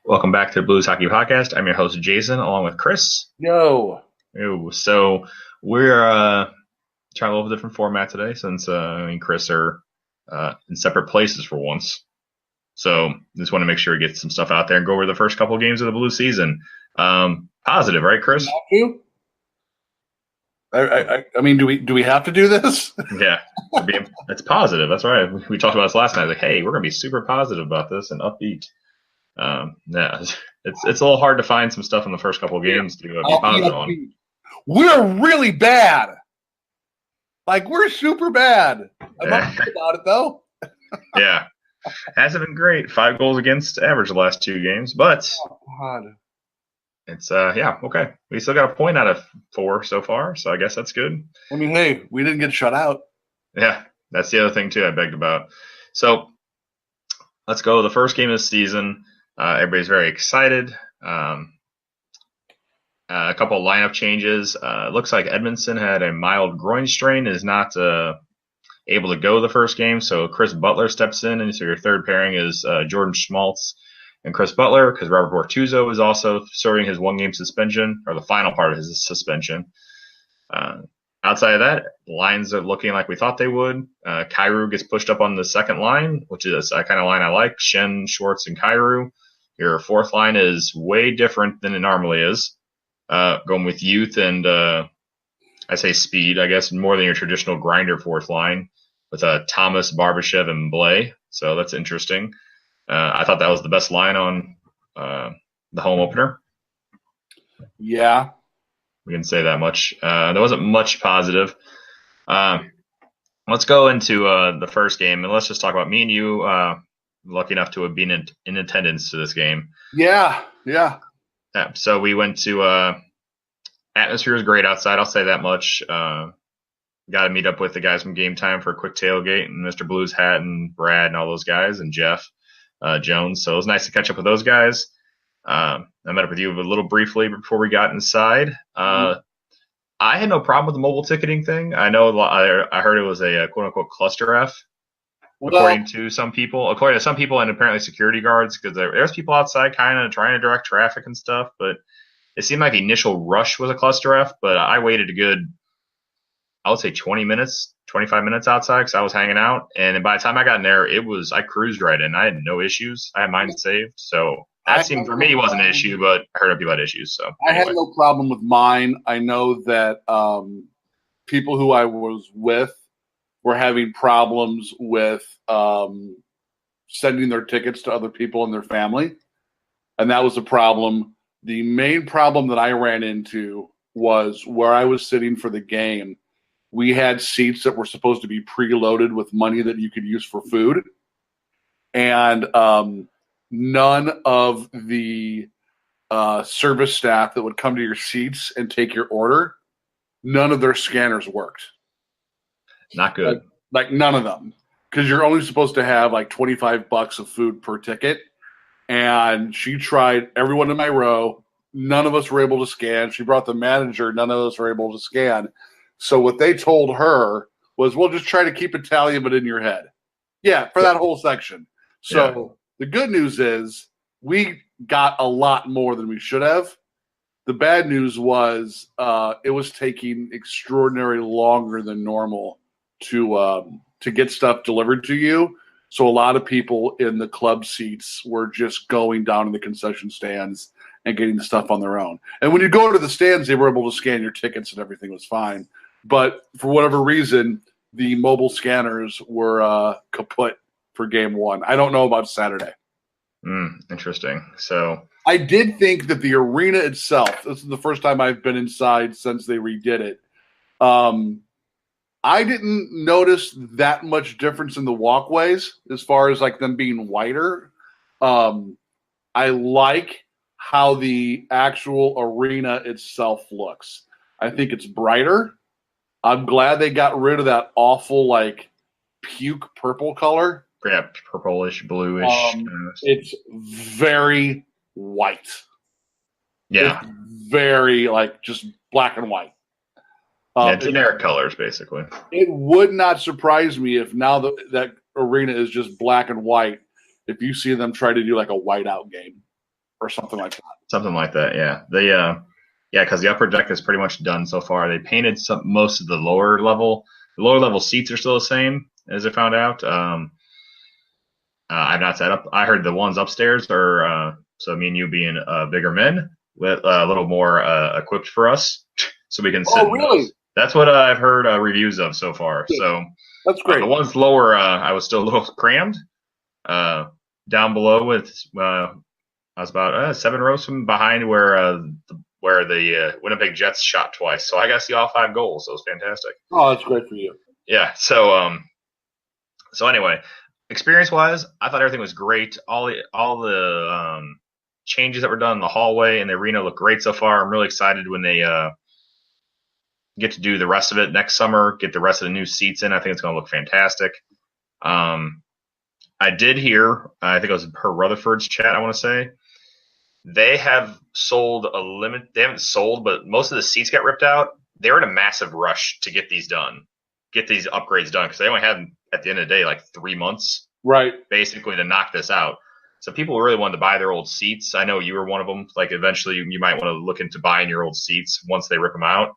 Welcome back to the Blues Hockey Podcast. I'm your host, Jason, along with Chris. Yo. So we're trying a little different format today since me and Chris are in separate places for once. So just want to make sure we get some stuff out there and go over the first couple of games of the Blues season. Positive, right, Chris? I mean, do we have to do this? Yeah, it's positive. That's right. We talked about this last night. Like, hey, we're gonna be super positive about this and upbeat. Yeah, it's a little hard to find some stuff in the first couple of games to be positive on. We're really bad. Like, we're super bad. I'm not about it though. Yeah, hasn't been great. 5 goals against average the last 2 games, but it's okay. We still got a point out of 4 so far, so I guess that's good. I mean, hey, we didn't get shut out. Yeah, that's the other thing too I begged about. So let's go. The first game of the season. Everybody's very excited. A couple of lineup changes. Looks like Edmondson had a mild groin strain, is not able to go the first game. So Chris Butler steps in, and so your third pairing is Jordan Schmaltz and Chris Butler, because Robert Bortuzzo is also serving his 1-game suspension, or the final part of his suspension. Outside of that, lines are looking like we thought they would. Kyrou gets pushed up on the second line, which is a kind of line I like. Shen, Schwartz, and Kyrou. Your fourth line is way different than it normally is. Going with youth and I say speed, I guess, more than your traditional grinder fourth line with Thomas, Barbashev, and Blais. So that's interesting. I thought that was the best line on the home opener. Yeah. We can say that much. There wasn't much positive. Let's go into the first game, and let's just talk about me and you. Lucky enough to have been in attendance to this game. Yeah. So we went to atmosphere was great outside. I'll say that much. Got to meet up with the guys from Game Time for a quick tailgate, and Mr. Blues Hat and Brad and all those guys, and Jeff Jones. So it was nice to catch up with those guys. I met up with you a little briefly before we got inside. I had no problem with the mobile ticketing thing. I know I heard it was a quote unquote cluster F. According to some people, and apparently security guards, because there's people outside kind of trying to direct traffic and stuff, but it seemed like the initial rush was a cluster F, but I waited a good, I would say 20 minutes, 25 minutes outside because I was hanging out, and then by the time I got in there, I cruised right in. I had no issues. I had mine saved, so that seemed for me wasn't an issue, but I heard people had issues. So I had no problem with mine. I know that people who I was with were having problems with sending their tickets to other people in their family. And that was a problem. The main problem that I ran into was where I was sitting for the game. We had seats that were supposed to be preloaded with money that you could use for food. And none of the service staff that would come to your seats and take your order, none of their scanners worked. Not good. Like none of them, because you're only supposed to have like $25 of food per ticket. And she tried everyone in my row. None of us were able to scan. She brought the manager. None of us were able to scan. So what they told her was, we'll just try to keep a tally of it in your head. Yeah, for that whole section. So The good news is we got a lot more than we should have. The bad news was it was taking extraordinarily longer than normal to get stuff delivered to you. So a lot of people in the club seats were just going down to the concession stands and getting the stuff on their own. And when you go to the stands, they were able to scan your tickets and everything was fine. But for whatever reason, the mobile scanners were kaput for game 1. I don't know about Saturday. Interesting. So I did think that the arena itself, this is the first time I've been inside since they redid it. I didn't notice that much difference in the walkways as far as like them being wider. I like how the actual arena itself looks. I think it's brighter. I'm glad they got rid of that awful like puke purple color. Yeah, purplish, bluish. It's very white. Yeah. It's very like just black and white. Generic colors, basically. It would not surprise me if now that arena is just black and white, if you see them try to do like a whiteout game or something like that. Something like that, yeah. Because the upper deck is pretty much done so far. They painted most of the lower level. The lower level seats are still the same, as I found out. I've not set up. I heard the ones upstairs are so me and you being bigger men, with a little more equipped for us, so we can sit. Oh, really? Those. That's what I've heard reviews of so far. Yeah. So that's great. The ones lower, I was still a little crammed. Down below, with I was about 7 rows from behind where the Winnipeg Jets shot twice. So I got to see all 5 goals. So it was fantastic. Oh, that's great for you. Yeah. So anyway, experience-wise, I thought everything was great. All the changes that were done in the hallway and the arena look great so far. I'm really excited when they get to do the rest of it next summer, get the rest of the new seats in. I think it's going to look fantastic. I did hear, I think it was per Rutherford's chat, I want to say, they have sold a limit. They haven't sold, but most of the seats got ripped out. They're in a massive rush to get these done, get these upgrades done, because they only had, at the end of the day, like 3 months, right, basically, to knock this out. So people really wanted to buy their old seats. I know you were one of them. Like, eventually, you might want to look into buying your old seats once they rip them out.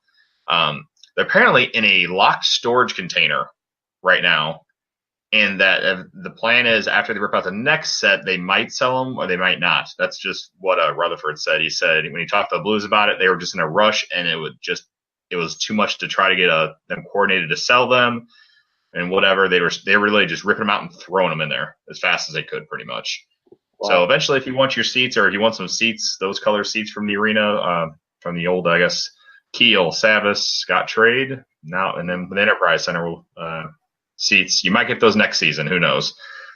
They're apparently in a locked storage container right now, and that the plan is after they rip out the next set, they might sell them or they might not. That's just what Rutherford said. He said when he talked to the Blues about it, they were just in a rush, and it was too much to try to get them coordinated to sell them and whatever. They were really just ripping them out and throwing them in there as fast as they could, pretty much. Wow. So eventually, if you want your seats, or if you want some seats, those color seats from the arena, from the old, I guess, Keel, Savas, Scott Trade, now, and then the Enterprise Center seats, you might get those next season. Who knows?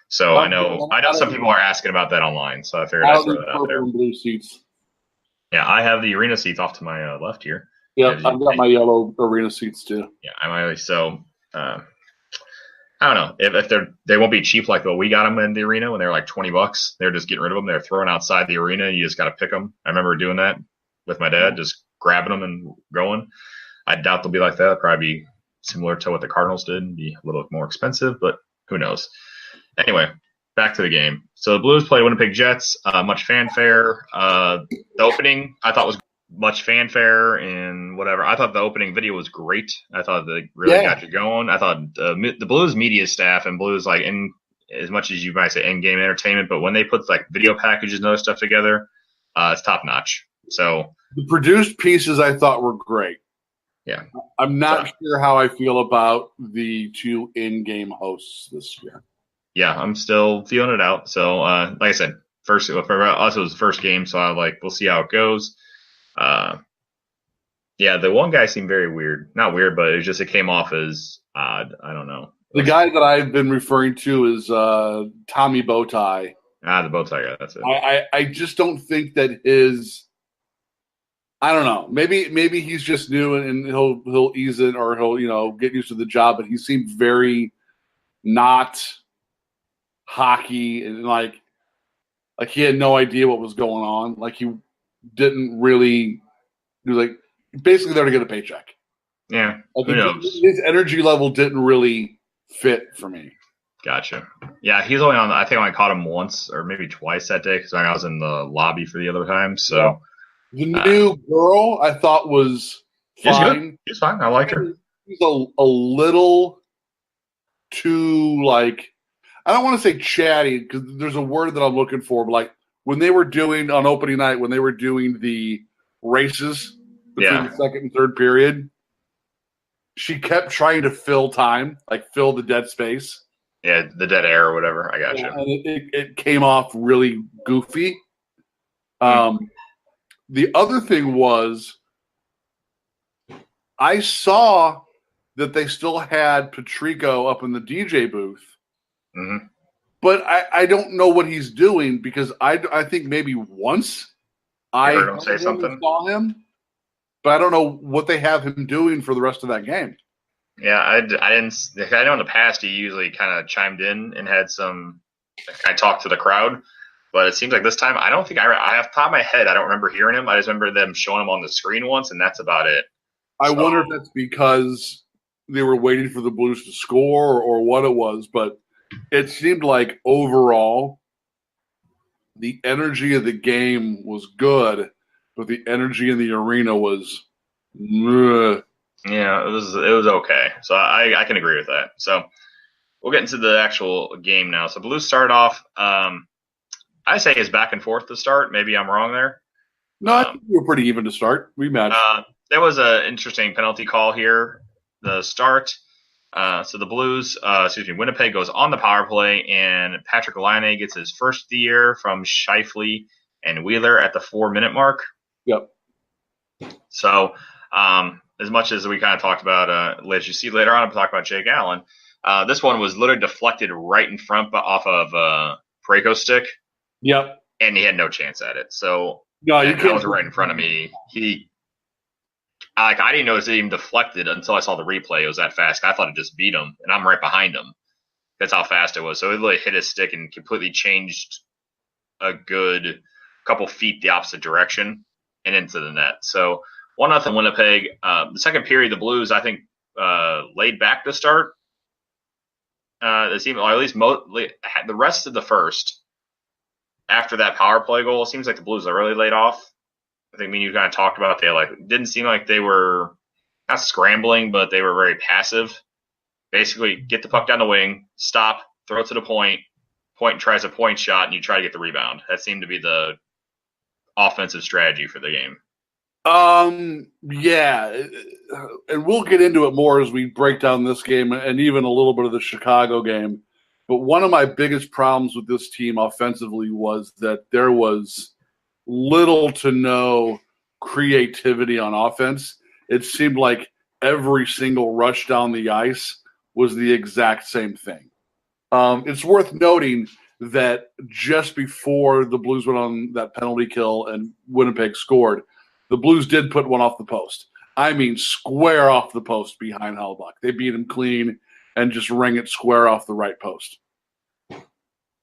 So I know some people are asking about that online, so I figured I'd throw that out there. Blue seats. Yeah, I have the arena seats off to my left here. Yeah, I've got my yellow arena seats too. Yeah, I don't know if they won't be cheap like what we got them in the arena when they're like $20. They're just getting rid of them. They're thrown outside the arena. You just got to pick them. I remember doing that with my dad, just grabbing them and going. I doubt they'll be like that. It'll probably be similar to what the Cardinals did, be a little more expensive, but who knows? Anyway, back to the game. So the Blues played Winnipeg Jets. Much fanfare. The opening I thought was much fanfare and whatever. I thought the opening video was great. I thought they really got you going. I thought the Blues media staff and Blues, like, in as much as you might say in-game entertainment, but when they put like video packages and other stuff together, it's top notch. So the produced pieces I thought were great. Yeah, I'm not sure how I feel about the 2 in-game hosts this year. Yeah, I'm still feeling it out. So, like I said, for us, it was the first game, so we'll see how it goes. Yeah, the one guy seemed very weird. Not weird, but it came off as odd. I don't know. The guy that I've been referring to is Tommy Bowtie. The Bowtie guy, that's it. I just don't think that his... I don't know. Maybe he's just new and he'll ease it, or he'll get used to the job. But he seemed very not hockey, and like he had no idea what was going on. Like he didn't really do, like, basically there to get a paycheck. Yeah, who knows? His energy level didn't really fit for me. Gotcha. Yeah, he's only on. I think I only caught him once or maybe twice that day because I was in the lobby for the other time. So. Yeah. The new girl I thought was fine. She's fine. I liked her. She's a little too, like, I don't want to say chatty because there's a word that I'm looking for, but like when they were doing on opening night, when they were doing the races between the second and third period, she kept trying to fill time, like fill the dead space. Yeah, the dead air or whatever. I got you. And it came off really goofy. The other thing was, I saw that they still had Patrico up in the DJ booth, but I don't know what he's doing because I think maybe once I heard him say something, saw him, but I don't know what they have him doing for the rest of that game. Yeah, I didn't. I know in the past he usually kind of chimed in and had some. I talked to the crowd. But it seems like this time, I don't think I have top of my head. I don't remember hearing him. I just remember them showing him on the screen once, and that's about it. I wonder if that's because they were waiting for the Blues to score or what it was. But it seemed like overall the energy of the game was good, but the energy in the arena was. Yeah, it was okay. So I can agree with that. So we'll get into the actual game now. So Blues started off. I say it's back and forth to start. Maybe I'm wrong there. No, I think we were pretty even to start. We matched. There was an interesting penalty call here. The start. So the Blues, Winnipeg goes on the power play, and Patrick Laine gets his first of the year from Scheifele and Wheeler at the 4-minute mark. Yep. So, as much as we kind of talked about, as you see later on, I'm talking about Jake Allen. This one was literally deflected right in front off of Parayko's stick. Yep. And he had no chance at it. So, no, you that was right in front of me. I didn't notice it even deflected until I saw the replay. It was that fast. I thought it just beat him, and I'm right behind him. That's how fast it was. So it literally hit his stick and completely changed a good couple feet the opposite direction and into the net. So 1-0 Winnipeg. The second period, the Blues, I think, laid back to start. It seemed, or at least the rest of the first, after that power play goal, it seems like the Blues are really laid off. I think me and you kind of talked about didn't seem like they were not scrambling, but they were very passive. Basically, get the puck down the wing, stop, throw it to the point tries a point shot, and you try to get the rebound. That seemed to be the offensive strategy for the game. Yeah, and we'll get into it more as we break down this game and even a little bit of the Chicago game. But one of my biggest problems with this team offensively was that there was little to no creativity on offense. It seemed like every single rush down the ice was the exact same thing. It's worth noting that just before the Blues went on that penalty kill and Winnipeg scored, the Blues did put one off the post. I mean, square off the post behind Hellebuyck. They beat him clean and just rang it square off the right post.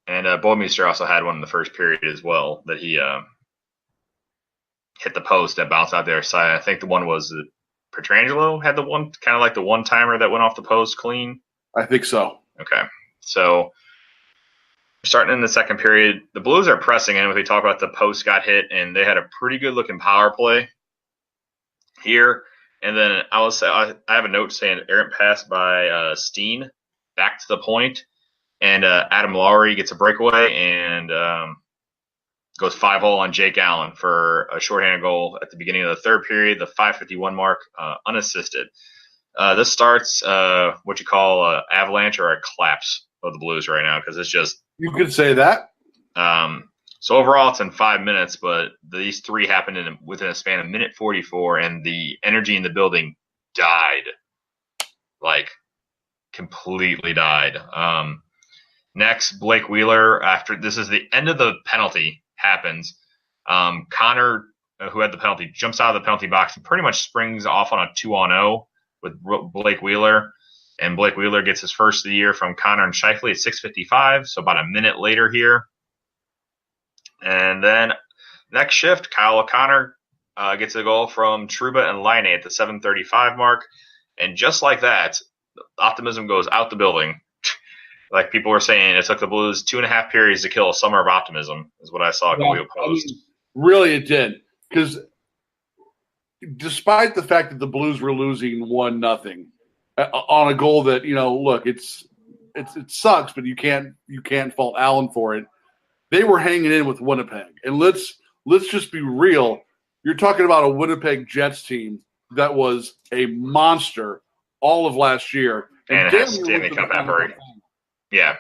And Boymeister also had one in the first period as well that he hit the post that bounced out their side. I think the one was Pietrangelo had the one, kind of like the one-timer that went off the post clean. I think so. Okay. So starting in the second period, the Blues are pressing in. We talk about the post got hit, and they had a pretty good-looking power play here. And then I have a note saying errant pass by Steen back to the point, and Adam Lowry gets a breakaway and goes 5-0 on Jake Allen for a shorthanded goal at the beginning of the third period, the 5:51 mark, unassisted. This starts what you call avalanche or a collapse of the Blues right now, because it's just. You could say that. So overall, it's in 5 minutes, but these three happened within a span of minute 44, and the energy in the building died, completely died. Next, Blake Wheeler, after this is the end of the penalty, happens. Connor, who had the penalty, jumps out of the penalty box and pretty much springs off on a 2-on-0 with Blake Wheeler. And Blake Wheeler gets his first of the year from Connor and Scheifele at 6:55, so about a minute later here. And then next shift, Kyle O'Connor gets a goal from Trouba and Laine at the 7:35 mark. And just like that, optimism goes out the building. Like people were saying, it took the Blues 2.5 periods to kill a summer of optimism, is what I saw going to post. Really, it did. Because despite the fact that the Blues were losing 1-0 on a goal that, look, it sucks, but you can't fault Allen for it. They were hanging in with Winnipeg. And let's just be real. You're talking about a Winnipeg Jets team that was a monster all of last year. And it has Stanley Cup effort. Yeah.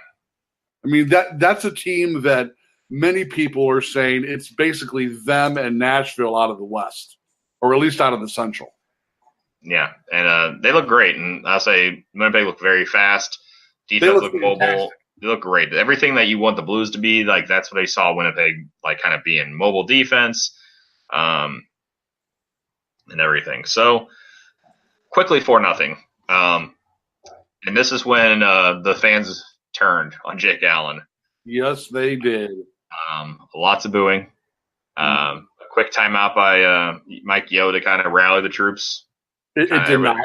I mean, that's a team that many people are saying it's basically them and Nashville out of the West, or at least out of the Central. Yeah, and they look great. And I'll say Winnipeg look very fast. Defense look mobile. They look great. Everything that you want the Blues to be, that's what they saw Winnipeg, kind of being mobile defense and everything. So, quickly 4-0. And this is when the fans turned on Jake Allen. Yes, they did. Lots of booing. A quick timeout by Mike Yeo to kind of rally the troops. It did not.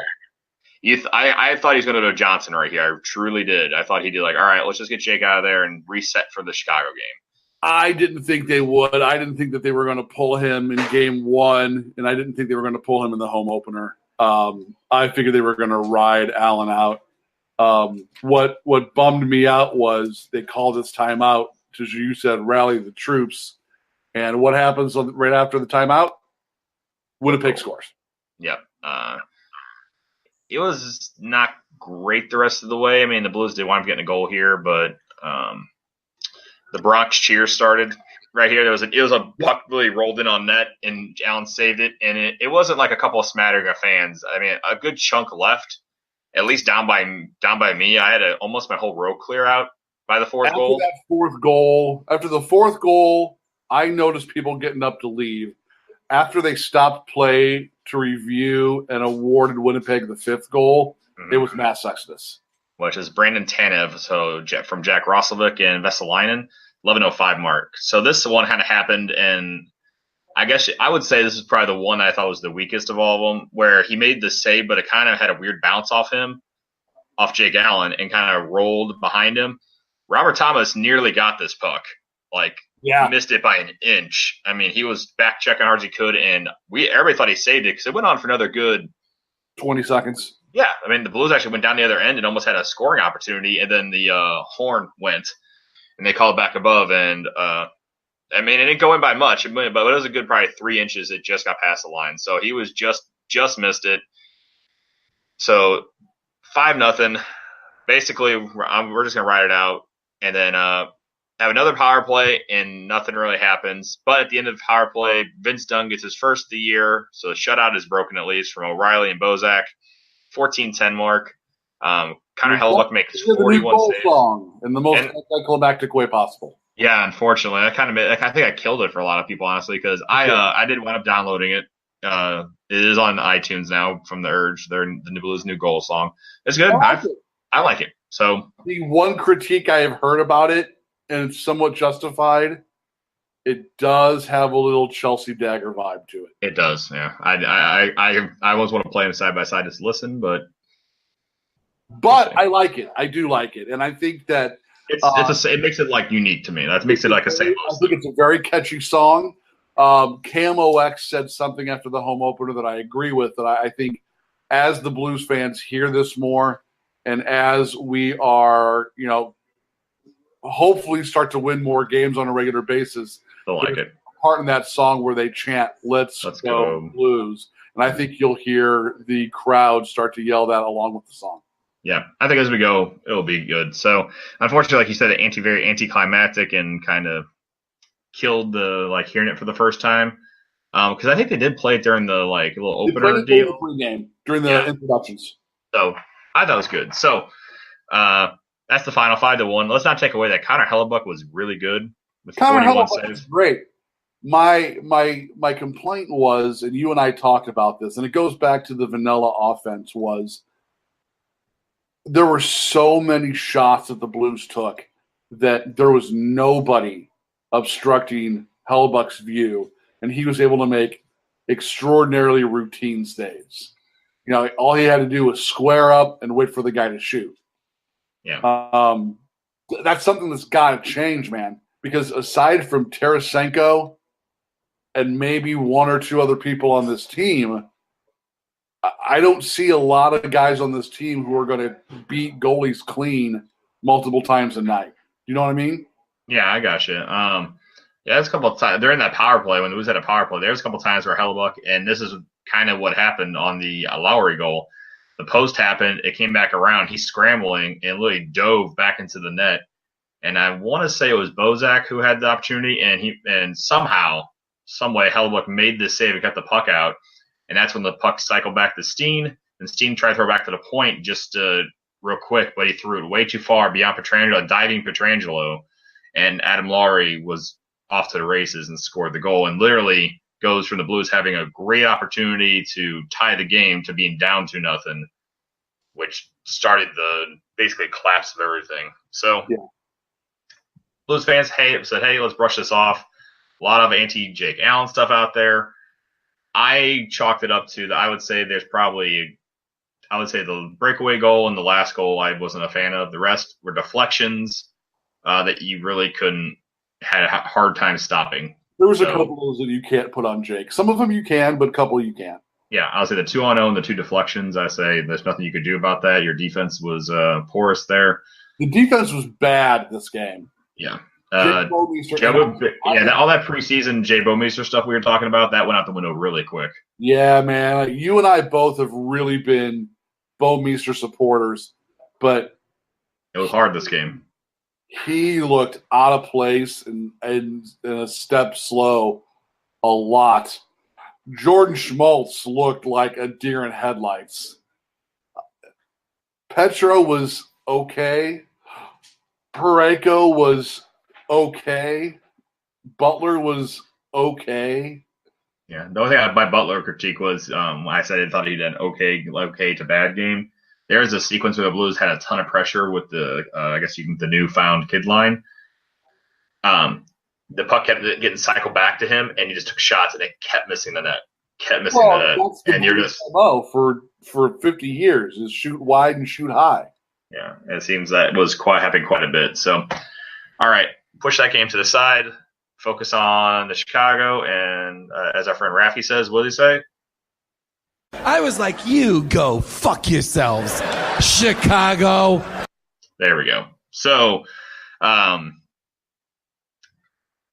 I thought he was going to go to Johnson right here. I truly did. I thought he did all right, let's just get Jake out of there and reset for the Chicago game. I didn't think they would. I didn't think that they were going to pull him in game one, and I didn't think they were going to pull him in the home opener. I figured they were going to ride Allen out. What bummed me out was they called this timeout, as you said, rally the troops. And what happens right after the timeout? Winnipeg scores. Yep. It was not great the rest of the way. I mean, the Blues did wind up getting a goal here, but the Bronx cheers started right here. It was a puck really rolled in on net, and Allen saved it. And it wasn't like a couple of smattering of fans. I mean, a good chunk left, at least down by me. I had almost my whole row clear out by the fourth goal. After the fourth goal, I noticed people getting up to leave. After they stopped play to review and awarded Winnipeg the fifth goal, it was mass exodus. Which is Brandon Tanev, so from Jack Roslovic and Vesalainen, 11:05 mark. So this one kind of happened, and I guess I would say this is probably the one I thought was the weakest of all of them, where he made the save, but it kind of had a weird bounce off Jake Allen, and kind of rolled behind him. Robert Thomas nearly got this puck. Missed it by an inch. I mean, he was back checking hard as he could, and everybody thought he saved it because it went on for another good 20 seconds. Yeah, I mean, the Blues actually went down the other end and almost had a scoring opportunity, and then the horn went, and they called back above, and I mean, it didn't go in by much, but it was a good probably 3 inches. It just got past the line, so he was just missed it. So 5-0. Basically, we're just gonna ride it out, and then have another power play, and nothing really happens. But at the end of the power play, Vince Dunn gets his first of the year, so the shutout is broken at least from O'Reilly and Bozak. 14-10 mark. Connor Hellebuyck makes 41 saves. Song in the most anticlimactic way possible. Yeah, unfortunately, I think I killed it for a lot of people, honestly, because I did wind up downloading it. It is on iTunes now from the Urge. They're the Blues' new goal song. It's good. I like it. So the one critique I have heard about it, and it's somewhat justified, it does have a little Chelsea Dagger vibe to it. It does, yeah. I always want to play them side by side, just listen, but I like it. I do like it, and I think that it makes it like unique to me. That makes it like a same. I think it's a very catchy song. KMOX said something after the home opener that I agree with. That I think as the Blues fans hear this more, and as we are, hopefully start to win more games on a regular basis. I like it. Part in that song where they chant "Let's go Blues," and I think you'll hear the crowd start to yell that along with the song. Yeah, I think as we go, it'll be good. So, unfortunately, like you said, very anticlimactic and kind of killed the hearing it for the first time. Because I think they did play it during the little opener deal during the introductions. So I thought it was good. So that's the final 5-1. Let's not take away that Connor Hellebuyck was really good. Connor Hellebuyck was great. My complaint was, and you and I talked about this, and it goes back to the vanilla offense, was there were so many shots that the Blues took that there was nobody obstructing Hellebuyck's view, and he was able to make extraordinarily routine saves. All he had to do was square up and wait for the guy to shoot. Yeah. That's something that's got to change, man. Because aside from Tarasenko and maybe one or two other people on this team, I don't see a lot of guys on this team who are going to beat goalies clean multiple times a night. You know what I mean? Yeah, I got you. Yeah, there's a couple of times during that power play when the Blues had a power play. There was a couple of times where Hellebuyck, and this is kind of what happened on the Lowry goal. The post happened. It came back around. He's scrambling and literally dove back into the net. And I want to say it was Bozak who had the opportunity, and somehow, some way, Hellebuyck made this save and got the puck out. And that's when the puck cycled back to Steen, and Steen tried to throw back to the point just real quick, but he threw it way too far beyond Pietrangelo, diving Pietrangelo, and Adam Lowry was off to the races and scored the goal, and literally goes from the Blues having a great opportunity to tie the game to being down 2-0, which started the basically collapse of everything. So. Yeah. Blues fans said, hey, let's brush this off. A lot of anti-Jake Allen stuff out there. I chalked it up to I would say the breakaway goal and the last goal I wasn't a fan of. The rest were deflections that you really couldn't had a hard time stopping. There was a So couple of those that you can't put on Jake. Some of them you can, but a couple you can't. yeah, I'll say the 2-on-0 and the 2 deflections. I say there's nothing you could do about that. Your defense was porous there. The defense was bad this game. Yeah. Jake Bowmeister, all that preseason Jay Bowmeister stuff we were talking about, that went out the window really quick. Yeah, man. You and I both have really been Bowmeister supporters, but it was hard this game. He looked out of place and a step slow a lot. Jordan Schmaltz looked like a deer in headlights. Petro was okay. Parayko was okay. Butler was okay. Yeah, the only thing my Butler critique was I said I thought he did an okay to bad game. There's a sequence where the Blues had a ton of pressure with the the newfound kid line. The puck kept getting cycled back to him, and he just took shots, and it kept missing the net. That's and you're just for 50 years is shoot wide and shoot high. Yeah, it seems that was happening quite a bit. So, all right, push that game to the side. Focus on the Chicago, and as our friend Rafi says, what did he say? I was like, you go fuck yourselves, Chicago. There we go. So,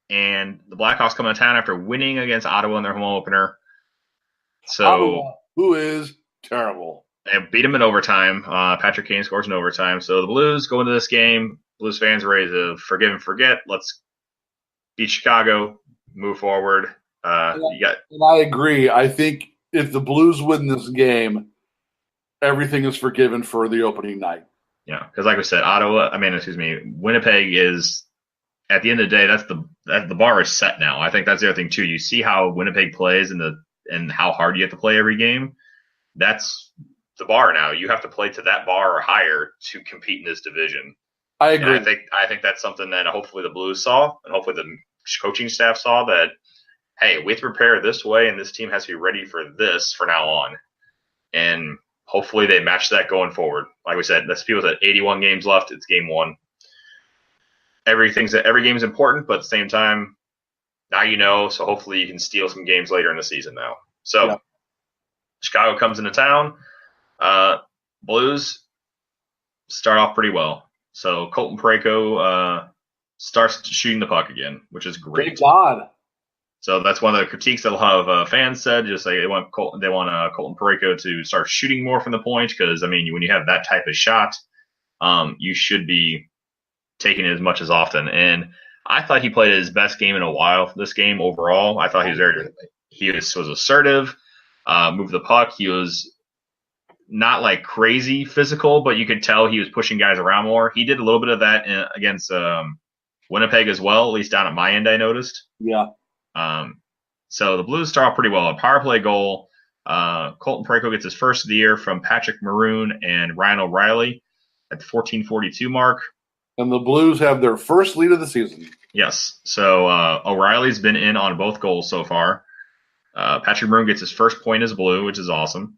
and the Blackhawks come to town after winning against Ottawa in their home opener. So, Ottawa, who is terrible. They beat them in overtime. Patrick Kane scores in overtime. So the Blues go into this game. Blues fans are ready to forgive and forget. Let's beat Chicago, move forward. And I agree. I think if the Blues win this game, everything is forgiven for the opening night. Yeah, because like we said, Winnipeg is, at the end of the day, the bar is set now. I think that's the other thing too. You see how Winnipeg plays and how hard you have to play every game. That's the bar now. You have to play to that bar or higher to compete in this division. I agree. And I think that's something that hopefully the Blues saw, and hopefully the coaching staff saw, that hey, we have to prepare this way, and this team has to be ready for this for now on. And hopefully they match that going forward. Like we said, this feels at 81 games left. It's game one. Every game is important, but at the same time, now you know. So hopefully you can steal some games later in the season now. So yeah. Chicago comes into town. Blues start off pretty well. So Colton Parayko starts shooting the puck again, which is great. Thank God. So that's one of the critiques that a lot of fans said. Just like they want Colton Parayko to start shooting more from the point, because when you have that type of shot, you should be taking it as much as often. And I thought he played his best game in a while. This game overall, I thought he was assertive, moved the puck. He was not like crazy physical, but you could tell he was pushing guys around more. He did a little bit of that against Winnipeg as well, at least down at my end, I noticed. Yeah. So the Blues start off pretty well. A power play goal. Colton Parayko gets his first of the year from Patrick Maroon and Ryan O'Reilly at the 14:42 mark. And the Blues have their first lead of the season. Yes. So O'Reilly's been in on both goals so far. Patrick Maroon gets his first point as Blue, which is awesome.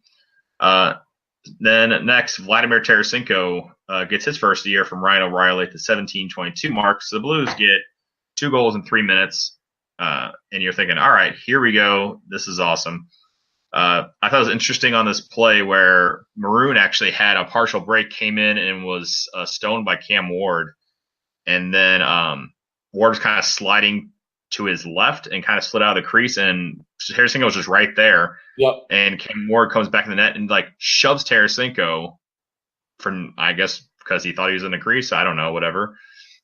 Then next, Vladimir Tarasenko gets his first of the year from Ryan O'Reilly at the 17:22 mark. So the Blues get 2 goals in 3 minutes. And you're thinking, all right, here we go. This is awesome. I thought it was interesting on this play where Maroon actually had a partial break, came in and was stoned by Cam Ward. And then Ward was kind of sliding to his left and kind of slid out of the crease, and Tarasenko was just right there. Yep. And Cam Ward comes back in the net and shoves Tarasenko from, I guess, because he thought he was in the crease. I don't know, whatever.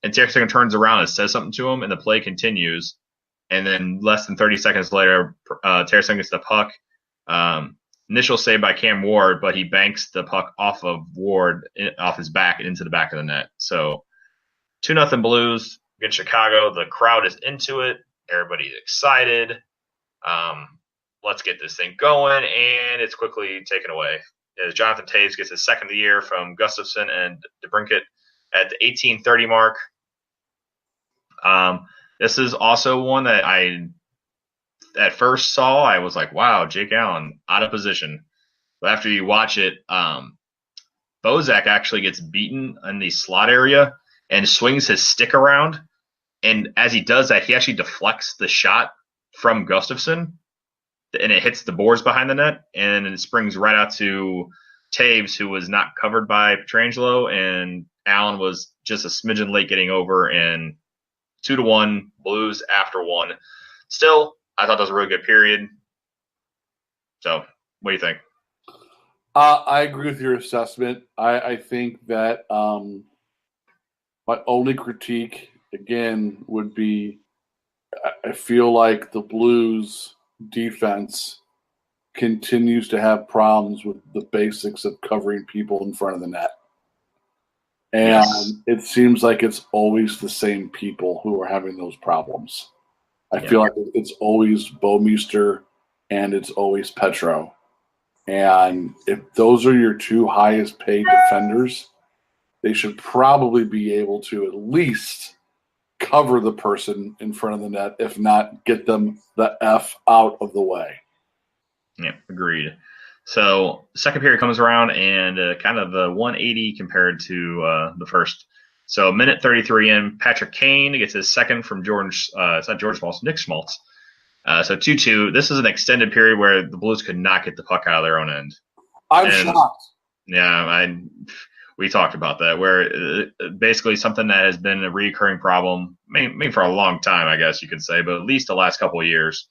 And Tarasenko turns around and says something to him, and the play continues. And then less than 30 seconds later, Tarasenko gets the puck. Initial save by Cam Ward, but he banks the puck off of Ward, off his back, and into the back of the net. So 2-0 Blues against Chicago. The crowd is into it. Everybody's excited. Let's get this thing going, and it's quickly taken away. As Jonathan Toews gets his second of the year from Gustafsson and DeBrincat at the 18:30 mark. This is also one that I at first saw. I was like, wow, Jake Allen out of position. But after you watch it, Bozak actually gets beaten in the slot area and swings his stick around And as he does that, he actually deflects the shot from Gustafson, and it hits the boards behind the net, and it springs right out to Taves, who was not covered by Pietrangelo, and Allen was just a smidgen late getting over, and 2-1 Blues after one. Still, I thought that was a really good period. So, what do you think? I agree with your assessment. I think that my only critique, again, would be I feel like the Blues defense continues to have problems with the basics of covering people in front of the net. And Yes. it seems like it's always the same people who are having those problems. I feel like it's always Bouwmeester and it's always Petro. And if those are your two highest paid defenders, they should probably be able to at least cover the person in front of the net, if not get them the F out of the way. Yeah, agreed. So second period comes around and kind of the 180 compared to the first. So minute 33 in, Patrick Kane gets his second from George. It's not George Schmaltz, Nick Schmaltz. So 2-2. This is an extended period where the Blues could not get the puck out of their own end. I'm shocked. Yeah, we talked about that, where basically something that has been a recurring problem, maybe for a long time, I guess you could say, but at least the last couple of years.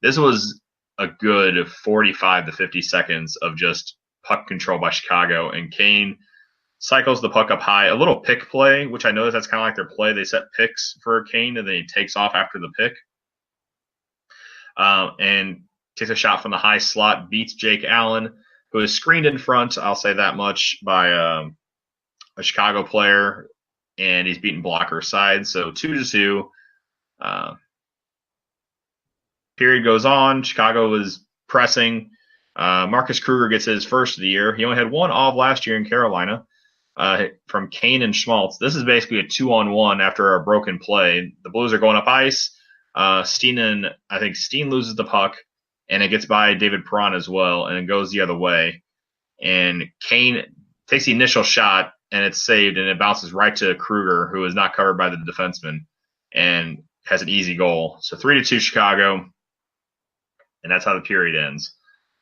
This was a good 45 to 50 seconds of just puck control by Chicago, and Kane cycles the puck up high. A little pick play, which I know that's kind of like their play. They set picks for Kane, and then he takes off after the pick. And takes a shot from the high slot, beats Jake Allen, who is screened in front, I'll say that much, by a Chicago player, and he's beaten blocker side. So 2-2. Period goes on. Chicago is pressing. Marcus Kruger gets his first of the year. He only had one off last year in Carolina from Kane and Schmaltz. This is basically a 2-on-1 after a broken play. The Blues are going up ice. I think Steen loses the puck, and it gets by David Perron as well, and it goes the other way. And Kane takes the initial shot, and it's saved, and it bounces right to Kruger, who is not covered by the defenseman, and has an easy goal. So 3-2 Chicago, and that's how the period ends.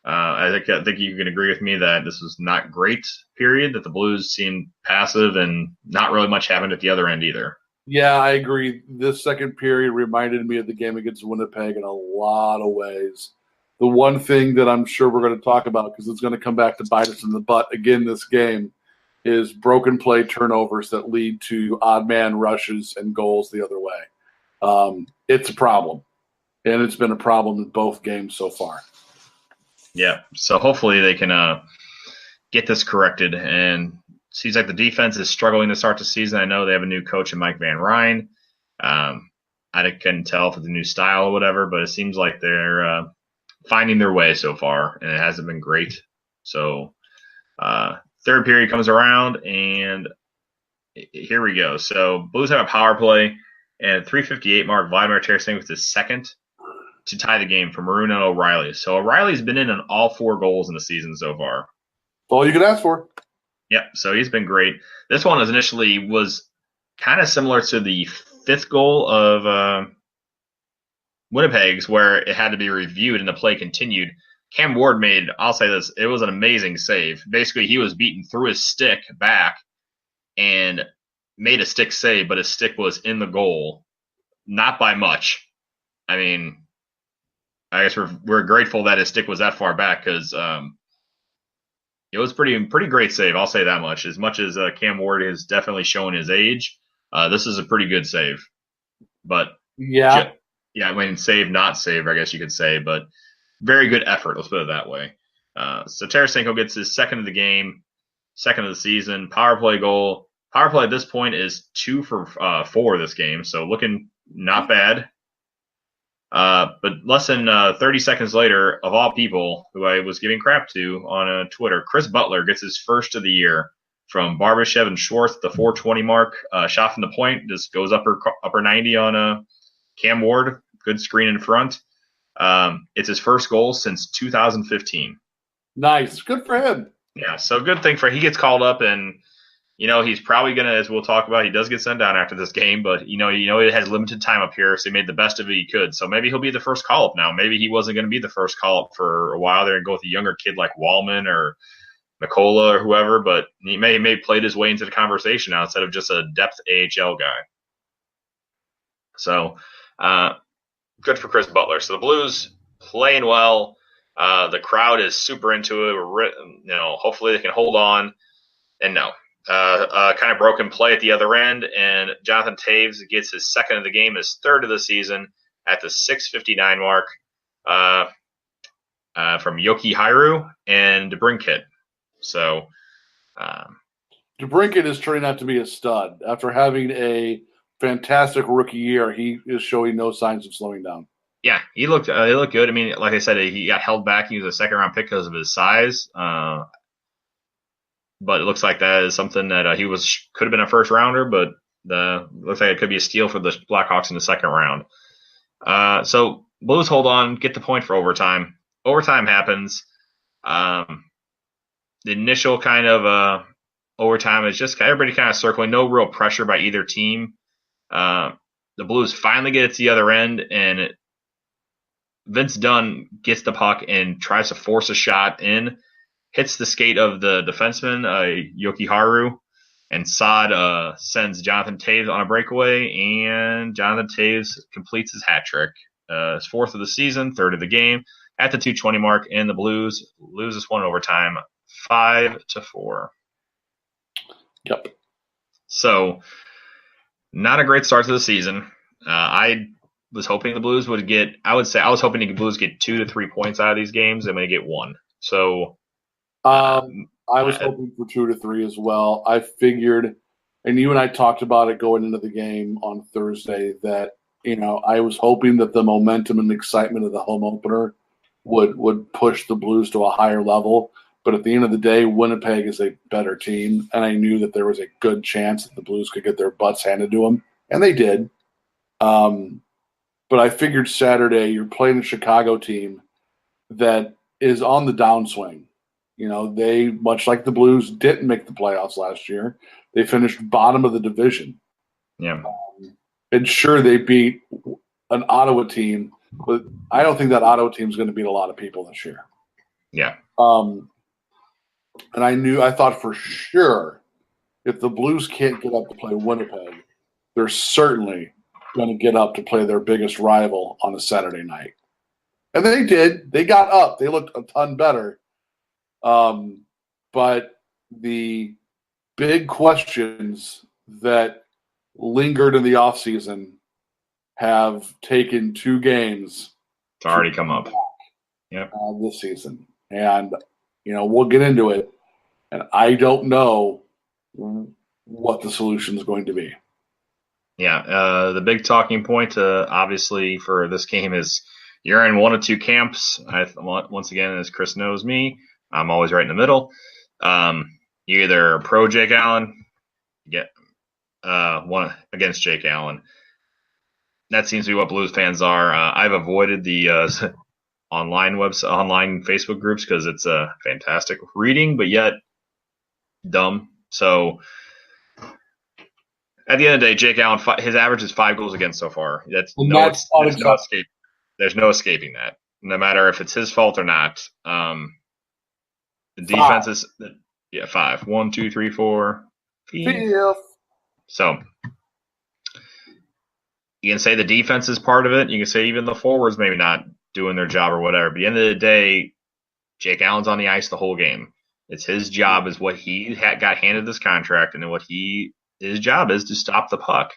I think you can agree with me that this was not great period, that the Blues seemed passive and not really much happened at the other end either. Yeah, I agree. This second period reminded me of the game against Winnipeg in a lot of ways. The one thing that I'm sure we're going to talk about, because it's going to come back to bite us in the butt again this game, is broken play turnovers that lead to odd man rushes and goals the other way. It's a problem, and it's been a problem in both games so far. Yeah, so hopefully they can get this corrected. And seems like the defense is struggling to start the season. I know they have a new coach in Mike Van Ryn. I couldn't tell if it's a new style or whatever, but it seems like they're finding their way so far, and it hasn't been great. So third period comes around, and here we go. So Blues have a power play, and at 3:58 mark, Vladimir Tarasenko with his second to tie the game for Maroon and O'Reilly. So O'Reilly's been in on all 4 goals in the season so far. All you could ask for. Yep, so he's been great. This one was kind of similar to the 5th goal of Winnipeg's, where it had to be reviewed and the play continued. Cam Ward made, I'll say this, it was an amazing save. Basically, he was beaten through his stick back and made a stick save, but his stick was in the goal, not by much. I mean, I guess we're grateful that his stick was that far back, because it was pretty great save. I'll say that much. As Cam Ward has definitely shown his age, this is a pretty good save. But yeah, I mean, save, not save, I guess you could say, but very good effort. Let's put it that way. So Tarasenko gets his second of the game, second of the season, power play goal. Power play at this point is 2 for 4 this game, so looking not bad. But less than 30 seconds later, of all people who I was giving crap to on Twitter, Chris Butler gets his first of the year from Barbashev and Schwartz, the 420 mark. Shot from the point, just goes upper 90 on Cam Ward. Good screen in front. It's his first goal since 2015. Nice. Good for him. Yeah, so good thing he gets called up, and He's probably going to, as we'll talk about, he does get sent down after this game, but, he has limited time up here, so he made the best of it he could. So maybe he'll be the first call-up now. Maybe he wasn't going to be the first call-up for a while there and go with a younger kid like Wallman or Nicola or whoever, but he may played his way into the conversation now instead of just a depth AHL guy. So good for Chris Butler. So the Blues playing well. The crowd is super into it. Hopefully they can hold on. And no. Kind of broken play at the other end, and Jonathan Toews gets his second of the game, his third of the season at the 6:59 mark from Yoki Haru and DeBrincat. So DeBrincat is turning out to be a stud. After having a fantastic rookie year, he is showing no signs of slowing down. Yeah, he looked good. I mean, like I said, he got held back. He was a second-round pick because of his size. But it looks like that is something that could have been a first rounder, but looks like it could be a steal for the Blackhawks in the second round. So Blues hold on, get the point for overtime. Overtime happens. The initial kind of overtime is just everybody kind of circling, no real pressure by either team. The Blues finally get it to the other end, and Vince Dunn gets the puck and tries to force a shot in. Hits the skate of the defenseman, Yoki Haru, and Saad sends Jonathan Toews on a breakaway, and Jonathan Toews completes his hat trick. His fourth of the season, third of the game, at the 2:20 mark, and the Blues lose this one in overtime, 5-4. Yep. So, not a great start to the season. I was hoping the Blues would get, I was hoping the Blues get 2 to 3 points out of these games, and they get 1. So, I was hoping for 2 to 3 as well. I figured, and you and I talked about it going into the game on Thursday, that I was hoping that the momentum and excitement of the home opener would push the Blues to a higher level. But at the end of the day, Winnipeg is a better team, and I knew that there was a good chance that the Blues could get their butts handed to them, and they did. But I figured Saturday you're playing a Chicago team that is on the downswing. They, much like the Blues, didn't make the playoffs last year. They finished bottom of the division. Yeah. And sure, they beat an Ottawa team, but I don't think that Ottawa team is going to beat a lot of people this year. Yeah. And I thought for sure if the Blues can't get up to play Winnipeg, they're certainly going to get up to play their biggest rival on a Saturday night. And they did. They got up. They looked a ton better. But the big questions that lingered in the offseason have taken 2 games. It's already come up. Yep. This season. And, we'll get into it. And I don't know what the solution is going to be. Yeah. The big talking point, obviously, for this game is you're in one of 2 camps. Once again, as Chris knows me, I'm always right in the middle. You either pro Jake Allen, get one against Jake Allen. That seems to be what Blues fans are. I've avoided the online Facebook groups because it's a fantastic reading, but yet dumb. So at the end of the day, Jake Allen, his average is 5 goals against so far. There's no escaping that, no matter if it's his fault or not. The defense is 5. 1, 2, 3, 4. 5. So you can say the defense is part of it. You can say even the forwards maybe not doing their job or whatever. But at the end of the day, Jake Allen's on the ice the whole game. It's his job, is what he got handed this contract, and then his job is to stop the puck.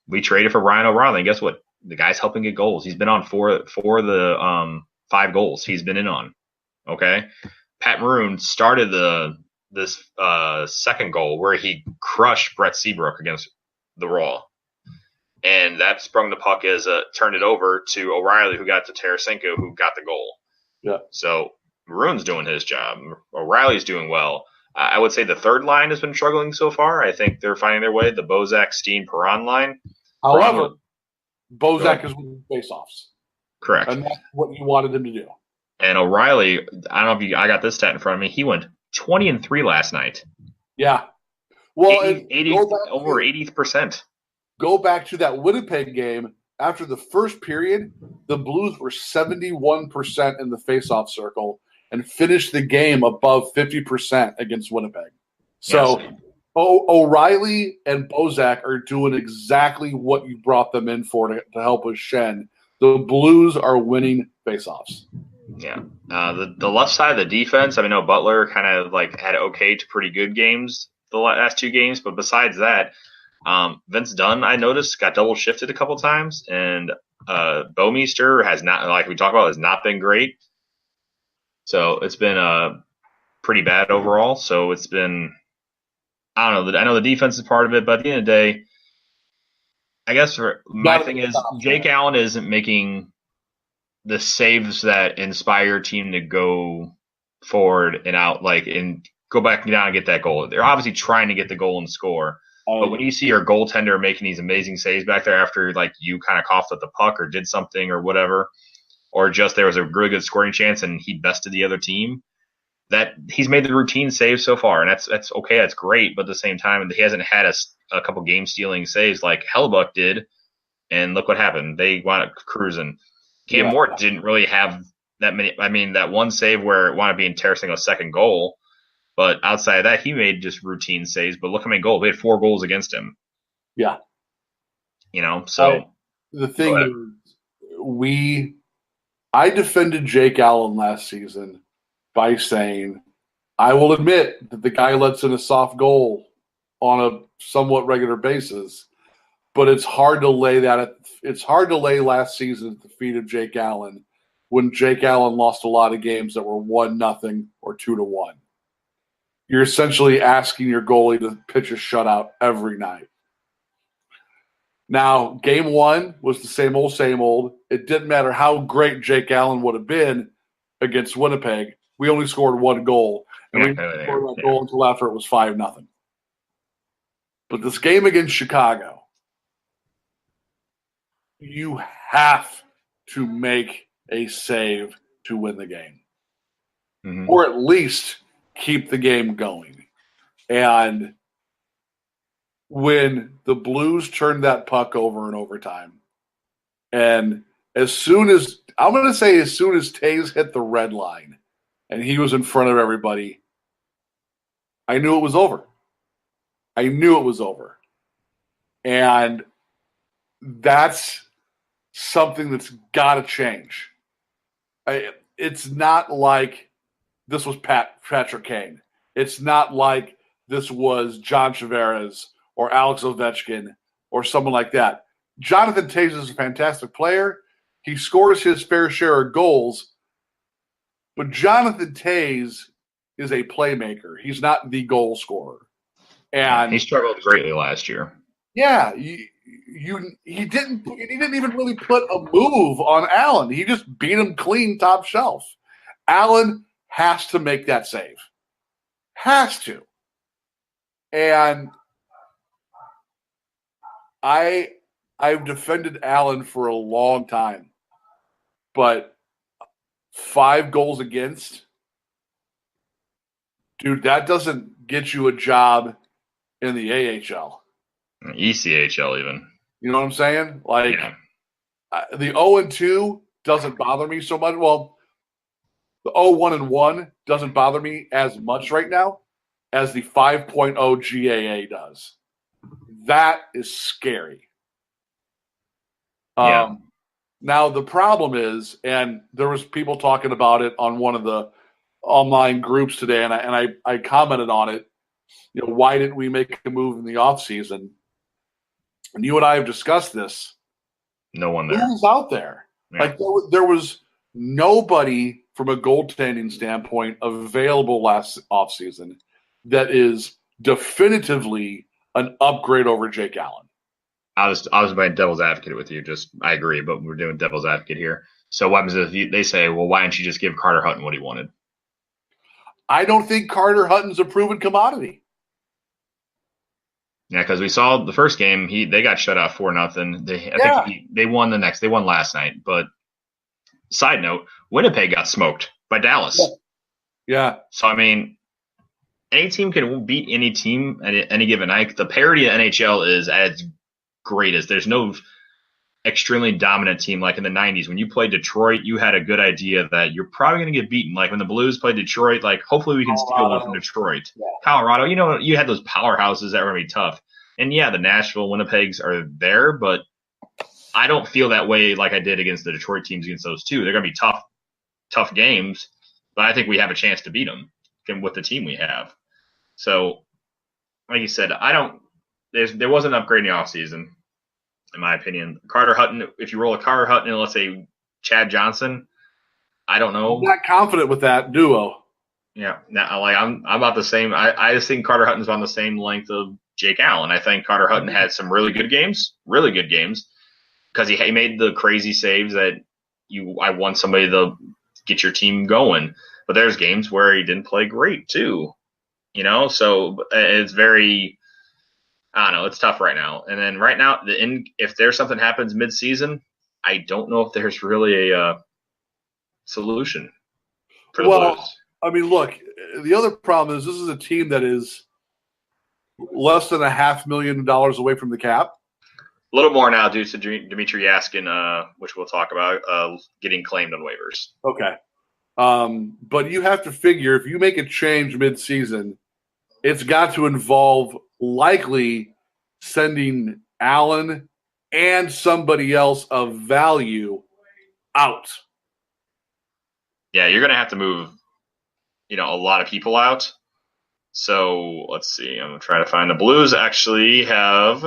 We traded for Ryan O'Reilly, and guess what? The guy's helping get goals. He's been on four of the 5 goals he's been in on. Okay. Pat Maroon started this second goal where he crushed Brett Seabrook against the Raw. And that sprung the puck turned it over to O'Reilly, who got to Tarasenko, who got the goal. Yeah. So Maroon's doing his job. O'Reilly's doing well. I would say the third line has been struggling so far. I think they're finding their way, the Bozak, Steen, Perron line. However, Bozak is winning faceoffs. Correct. And that's what you wanted him to do. And O'Reilly, I don't know if I got this stat in front of me. He went 20-3 last night. Yeah. Well, 80 over 80%. Go back to that Winnipeg game. After the first period, the Blues were 71% in the faceoff circle and finished the game above 50% against Winnipeg. So Yes. O'Reilly and Bozak are doing exactly what you brought them in for to help with Schenn. The Blues are winning faceoffs. Yeah. The left side of the defense, I mean, no, Butler kind of like had okay to pretty good games the last 2 games, but besides that, Vince Dunn, I noticed, got double shifted a couple times, and Bouwmeester has not, like we talked about, has not been great. So it's been pretty bad overall. So it's been, I don't know. I know the defense is part of it, but at the end of the day, I guess my thing is Jake Allen isn't making the saves that inspire your team to go forward and out, like, and go back down and get that goal. They're obviously trying to get the goal and score. But when you see your goaltender making these amazing saves back there after, like, you kind of coughed at the puck or did something or whatever, or just there was a really good scoring chance and he bested the other team, that he's made the routine save so far, and that's okay, that's great. But at the same time, he hasn't had a couple game-stealing saves like Hellebuck did, and look what happened. They wound up cruising. Cam Mort didn't really have that many. I mean, that one save where it wound up being Tarasenko's second goal. But outside of that, he made just routine saves. But look how many goals. We had 4 goals against him. Yeah. So. The thing is, I defended Jake Allen last season by saying, I will admit that the guy lets in a soft goal on a somewhat regular basis, but it's hard to lay last season at the feet of Jake Allen when Jake Allen lost a lot of games that were 1-0 or 2-1. You're essentially asking your goalie to pitch a shutout every night. Now, game 1 was the same old, same old. It didn't matter how great Jake Allen would have been against Winnipeg. We only scored 1 goal, and we didn't score that goal until after it was 5-0. But this game against Chicago, you have to make a save to win the game, or at least keep the game going. And when the Blues turned that puck over in overtime, and as soon as Taves hit the red line and he was in front of everybody, I knew it was over. And that's something that's got to change. It's not like this was Patrick Kane. It's not like this was John Tavares or Alex Ovechkin or someone like that. Jonathan Toews is a fantastic player. He scores his fair share of goals, but Jonathan Toews is a playmaker. He's not the goal scorer. And he struggled greatly last year. Yeah, he didn't even really put a move on Allen. He just beat him clean top shelf. Allen has to make that save. Has to. And I've defended Allen for a long time. But 5 goals against, dude, that doesn't get you a job in the AHL. ECHL even. You know what I'm saying? Like, the 0-2 doesn't bother me so much. Well, the 0-1-1 doesn't bother me as much right now as the 5.0 GAA does. That is scary. Now, the problem is, and there was people talking about it on one of the online groups today, and I commented on it. You know, why didn't we make a move in the offseason? And you and I have discussed this. No one there. Who's out there? Yeah. Like, there was nobody from a goaltending standpoint available last offseason that is definitively an upgrade over Jake Allen. I was playing devil's advocate with you. I agree, but we're doing devil's advocate here. So what happens if they say, well, why didn't you just give Carter Hutton what he wanted? I don't think Carter Hutton's a proven commodity. Yeah, because we saw the first game, they got shut out 4-0. I think they won They won last night. But side note, Winnipeg got smoked by Dallas. Yeah. So I mean, any team can beat any team at any given night. The parity of NHL is as great as there's no extremely dominant team like in the 90s. When you played Detroit, you had a good idea that you're probably going to get beaten. Like when the Blues played Detroit, like hopefully we can steal one from Detroit. Yeah. Colorado, you had those powerhouses that were going to be tough. And yeah, the Nashville, Winnipegs are there, but I don't feel that way like I did against the Detroit teams against those two. They're going to be tough games, but I think we have a chance to beat them with the team we have. So, like you said, there wasn't an upgrade in the offseason. In my opinion, Carter Hutton, if you roll a Carter Hutton and let's say Chad Johnson, I don't know. I'm not confident with that duo. Yeah, I'm about the same. I just think Carter Hutton's on the same length of Jake Allen. I think Carter Hutton had some really good games, because he made the crazy saves that I want somebody to get your team going. But there's games where he didn't play great too, So it's very. I don't know. It's tough right now. And then right now, if there's something happens mid-season, I don't know if there's really a solution for the Blues. I mean, look, the other problem is this is a team that is less than $500,000 away from the cap. A little more now due to Dmitry Yaskin, which we'll talk about, getting claimed on waivers. Okay. But you have to figure if you make a change mid-season, it's got to involve likely sending Allen and somebody else of value out. Yeah, you're going to have to move, a lot of people out. So let's see. I'm trying to find the Blues actually have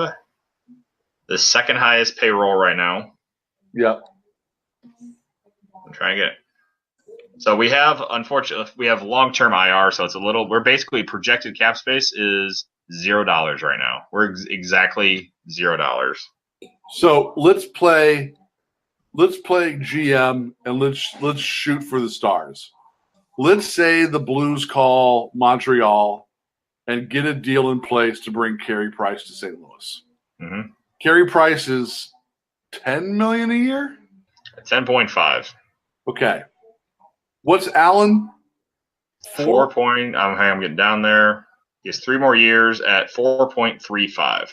the second highest payroll right now. Yep. I'm trying to get it. So we have, unfortunately, we have long-term IR, so we're basically projected cap space is $0 right now. We're exactly $0. So let's play GM and let's shoot for the stars. Let's say the Blues call Montreal and get a deal in place to bring Carey Price to St. Louis. Mm-hmm. Carey Price is $10 million a year? 10.5. Okay. What's Allen? 4 point. I'm getting down there. He has 3 more years at 4.35.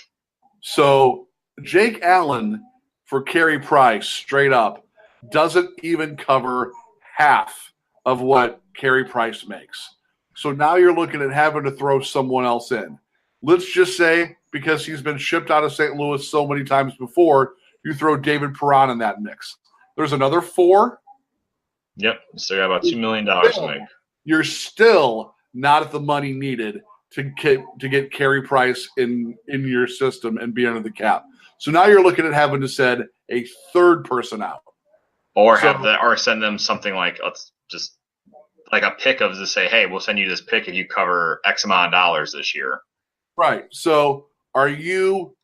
So Jake Allen for Carey Price, straight up, doesn't even cover half of what Carey Price makes. So now you're looking at having to throw someone else in. Let's just say, because he's been shipped out of St. Louis so many times before, you throw David Perron in that mix. There's another 4. Yep, still got about $2 million to make. You're still not at the money needed to get Carey Price in your system and be under the cap. So now you're looking at having to send a third person out, or send them something like like a pick of to say, hey, we'll send you this pick if you cover X amount of dollars this year. Right. So are you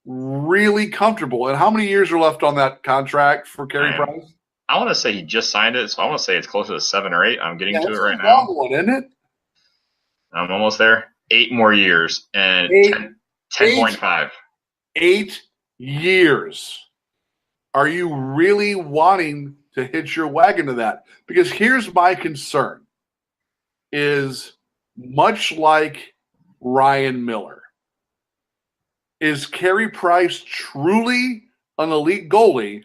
really comfortable? And how many years are left on that contract for Carey Price? I want to say he just signed it, so I want to say it's closer to 7 or 8. I'm getting to it right now. One, isn't it? I'm almost there. 8 more years and 10.5. 8 years. Are you really wanting to hitch your wagon to that? Because here's my concern is much like Ryan Miller. Is Carey Price truly an elite goalie,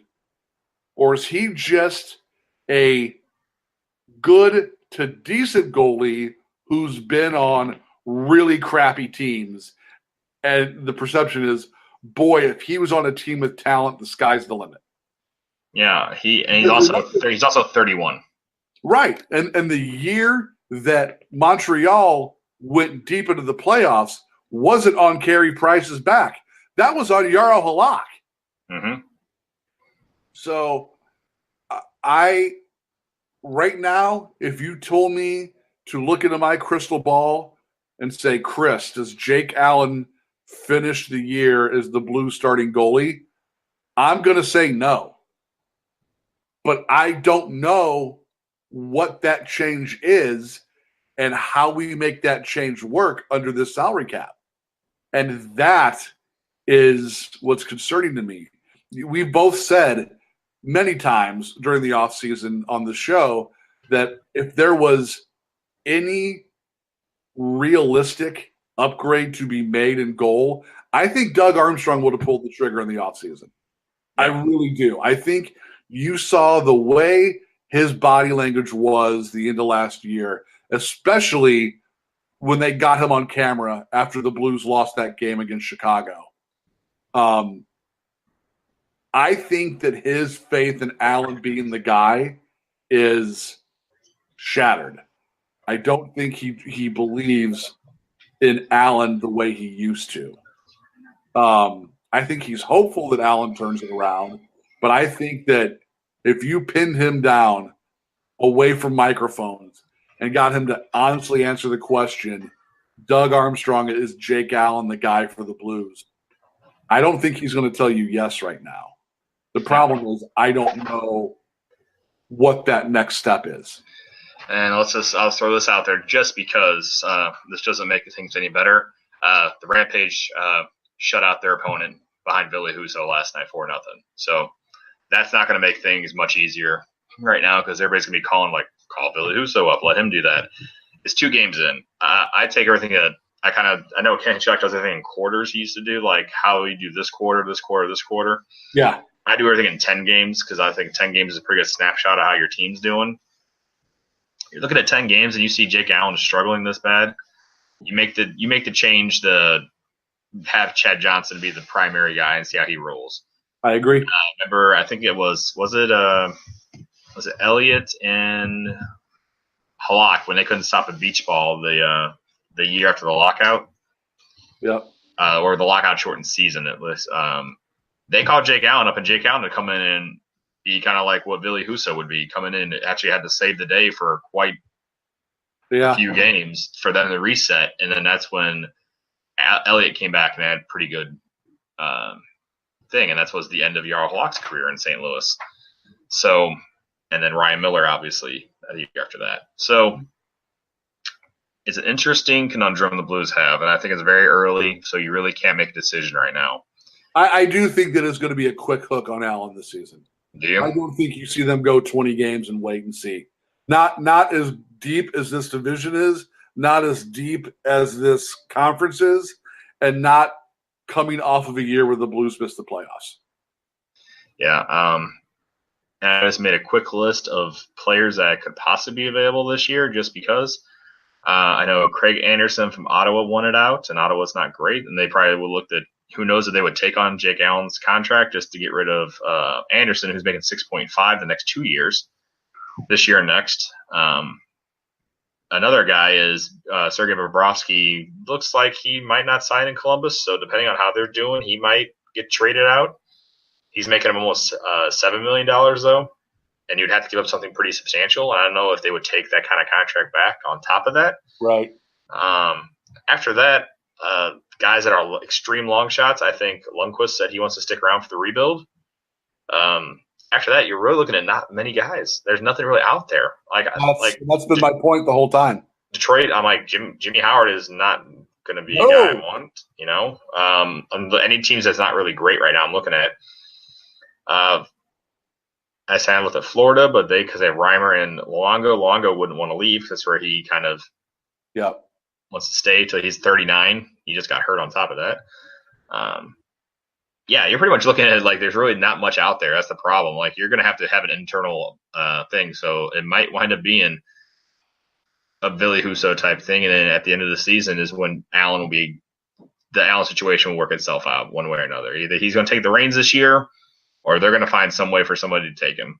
or is he just a good to decent goalie who's been on really crappy teams? And the perception is, boy, if he was on a team with talent, the sky's the limit. Yeah, he's also 31. Right. And the year that Montreal went deep into the playoffs wasn't on Carey Price's back. That was on Jarro Halak. Mm-hmm. So right now, if you told me to look into my crystal ball and say, Chris, does Jake Allen finish the year as the Blues starting goalie? I'm going to say no. But I don't know what that change is and how we make that change work under this salary cap. And that is what's concerning to me. We've both said many times during the offseason on the show that if there was any realistic upgrade to be made in goal, I think Doug Armstrong would have pulled the trigger in the offseason. I really do. I think you saw the way his body language was the end of last year, especially when they got him on camera after the Blues lost that game against Chicago. I think that his faith in Allen being the guy is shattered. I don't think he believes in Allen the way he used to. I think he's hopeful that Allen turns it around, but I think that if you pinned him down away from microphones and got him to honestly answer the question, Doug Armstrong, is Jake Allen the guy for the Blues? I don't think he's going to tell you yes right now. The problem is I don't know what that next step is. And I'll throw this out there just because this doesn't make things any better. The Rampage shut out their opponent behind Ville Husso last night 4-0. So that's not going to make things much easier right now because everybody's going to be calling, like, call Ville Husso up, let him do that. It's 2 games in. I take everything I know Kenny Chuck does everything in quarters he used to do, like how we do this quarter, this quarter, this quarter. Yeah. I do everything in 10 games because I think 10 games is a pretty good snapshot of how your team's doing. You're looking at 10 games and you see Jake Allen struggling this bad. You make the change to have Chad Johnson be the primary guy and see how he rolls. I agree. Remember, I think it was it Elliott and Halak when they couldn't stop a beach ball the year after the lockout? Yep. Or the lockout shortened season at least. They called Jake Allen up, and Jake Allen to come in and be kind of like what Ville Husso would be, coming in and actually had to save the day for quite a few games for them to reset. And then that's when Elliott came back and had a pretty good thing, and that was the end of Jarl Halak's career in St. Louis. So, and then Ryan Miller, obviously, a year after that. So it's an interesting conundrum the Blues have, and I think it's very early, so you really can't make a decision right now. I do think that it's going to be a quick hook on Allen this season. Do you? I don't think you see them go 20 games and wait and see. Not as deep as this division is, not as deep as this conference is, and not coming off of a year where the Blues missed the playoffs. Yeah. And I just made a quick list of players that could possibly be available this year just because. I know Craig Anderson from Ottawa wanted out, and Ottawa's not great, and they probably would look at who knows if they would take on Jake Allen's contract just to get rid of Anderson, who's making 6.5 the next 2 years, this year and next. Another guy is Sergei Bobrovsky. Looks like he might not sign in Columbus, so depending on how they're doing, he might get traded out. He's making almost $7 million, though, and you'd have to give up something pretty substantial. I don't know if they would take that kind of contract back on top of that. Right. After that, guys that are extreme long shots, I think Lundqvist said he wants to stick around for the rebuild. After that, you're really looking at not many guys. There's nothing really out there. That's been my point the whole time. Detroit, I'm like, Jimmy Howard is not going to be a guy I want. You know, any teams that's not really great right now, I'm looking at. I signed with Florida, but because they have Reimer and Luongo. Luongo wouldn't want to leave. That's where he kind of wants to stay till he's 39. He just got hurt on top of that. Yeah, you're pretty much looking at it like there's really not much out there. That's the problem. Like you're going to have an internal thing. So it might wind up being a Ville Husso type thing. And then at the end of the season is when the Allen situation will work itself out one way or another. Either he's going to take the reins this year or they're going to find some way for somebody to take him.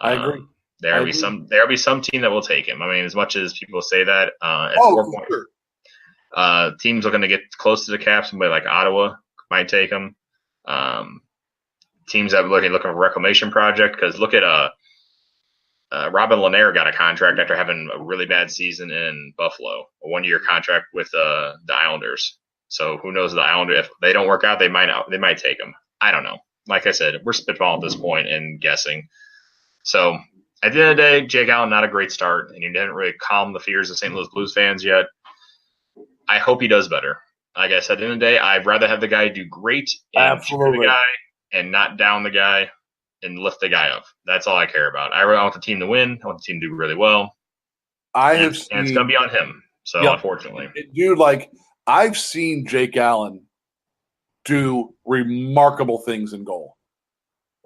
I agree. There'll be some team that will take him. I mean, as much as people say that, teams looking to get close to the cap, somebody like Ottawa might take him. Teams that are looking for a reclamation project, because look at Robin Lanier got a contract after having a really bad season in Buffalo, a 1-year contract with the Islanders. So who knows, the Islanders, if they don't work out, they might take him. I don't know. Like I said, we're spitballing at this point and guessing. So at the end of the day, Jake Allen, not a great start, and he didn't really calm the fears of St. Louis Blues fans yet. I hope he does better. Like I said, at the end of the day, I'd rather have the guy do great and cheer the guy and not down the guy and lift the guy up. That's all I care about. I really want the team to win. I want the team to do really well. It's going to be on him. So Yep. unfortunately, Dude, like, I've seen Jake Allen do remarkable things in goal.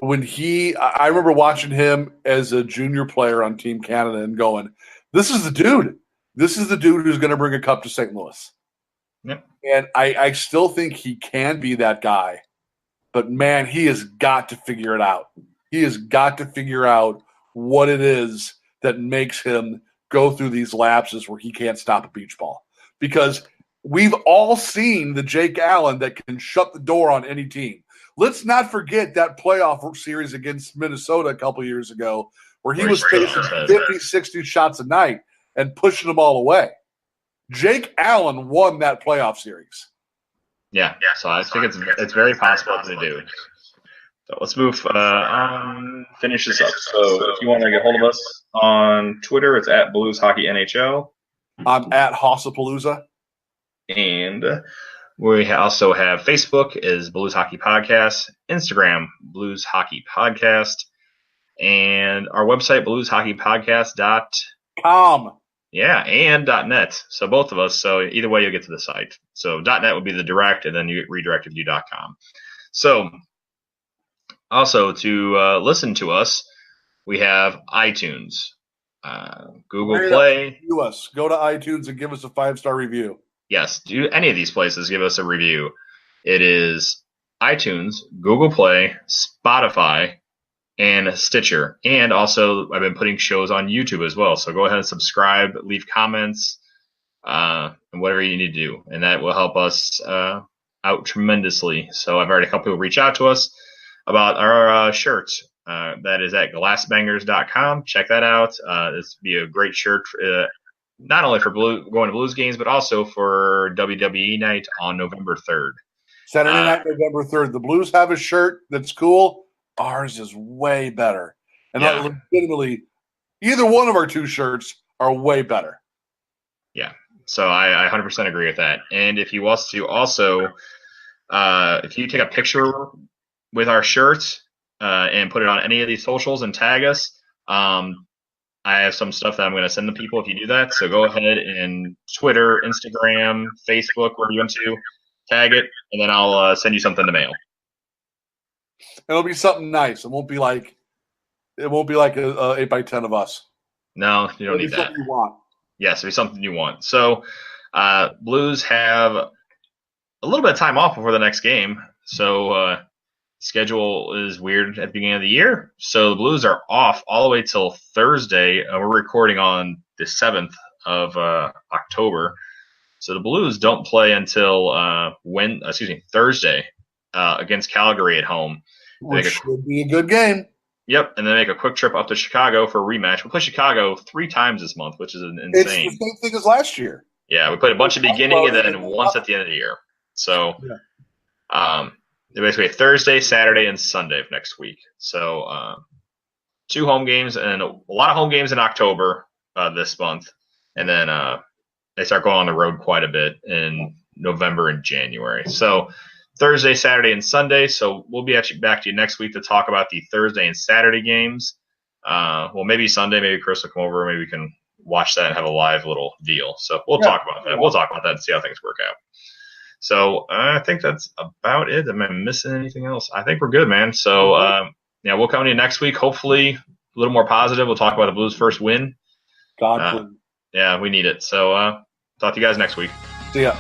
I remember watching him as a junior player on Team Canada and going, this is the dude. This is the dude who's going to bring a cup to St. Louis. Yep. And I still think he can be that guy. But, man, he has got to figure it out. He has got to figure out what it is that makes him go through these lapses where he can't stop a beach ball. Because we've all seen the Jake Allen that can shut the door on any team. Let's not forget that playoff series against Minnesota a couple years ago where he was facing 50, 60 shots a night and pushing them all away. Jake Allen won that playoff series. Yeah. So I think it's very possible to do. So let's move on, finish this up. So if you want to get hold of us on Twitter, it's at Blues Hockey NHL. I'm at Hossapalooza. And we also have Facebook is Blues Hockey Podcast, Instagram Blues Hockey Podcast, and our website blueshockeypodcast.com. Yeah, and .net. So both of us. So either way, you'll get to the site. So .net would be the direct, and then you get redirected to .com. So also to listen to us, we have iTunes, Google Play. Go to iTunes and give us a 5-star review. Yes, do any of these places give us a review. It is iTunes, Google Play, Spotify, and Stitcher. And also, I've been putting shows on YouTube as well. So go ahead and subscribe, leave comments, and whatever you need to do. And that will help us out tremendously. So I've already had a couple people reach out to us about our shirts. That is at glassbangers.com. Check that out. This would be a great shirt, not only for going to Blues games, but also for WWE night on November 3rd. Saturday night, November 3rd. The Blues have a shirt that's cool. Ours is way better. And legitimately, either one of our two shirts are way better. Yeah. So I 100% agree with that. And if you want to also, if you take a picture with our shirts and put it on any of these socials and tag us, I have some stuff that I'm going to send the people if you do that. So go ahead and Twitter, Instagram, Facebook, wherever you want to, tag it, and then I'll send you something to mail. It'll be something nice. It won't be like a 8x10 of us. No, you don't need that. Something you want. Yes, it'll be something you want. So Blues have a little bit of time off before the next game. So schedule is weird at the beginning of the year. So the Blues are off all the way till Thursday. We're recording on the 7th of October. So the Blues don't play until Thursday against Calgary at home. Which should be a good game. Yep, and then make a quick trip up to Chicago for a rematch. We play Chicago 3 times this month, which is insane. It's the same thing as last year. Yeah, we played a bunch at the beginning and then once at the end of the year. So basically Thursday, Saturday, and Sunday of next week. So 2 home games and a lot of home games in October this month. And then they start going on the road quite a bit in November and January. So Thursday, Saturday, and Sunday. So we'll be actually back to you next week to talk about the Thursday and Saturday games. Well, maybe Sunday, maybe Chris will come over. Maybe we can watch that and have a live little deal. So we'll talk about that. We'll talk about that and see how things work out. So I think that's about it. Am I missing anything else? I think we're good, man. So we'll come to you next week. Hopefully a little more positive. We'll talk about the Blues' first win. God, yeah, we need it. So talk to you guys next week. See ya.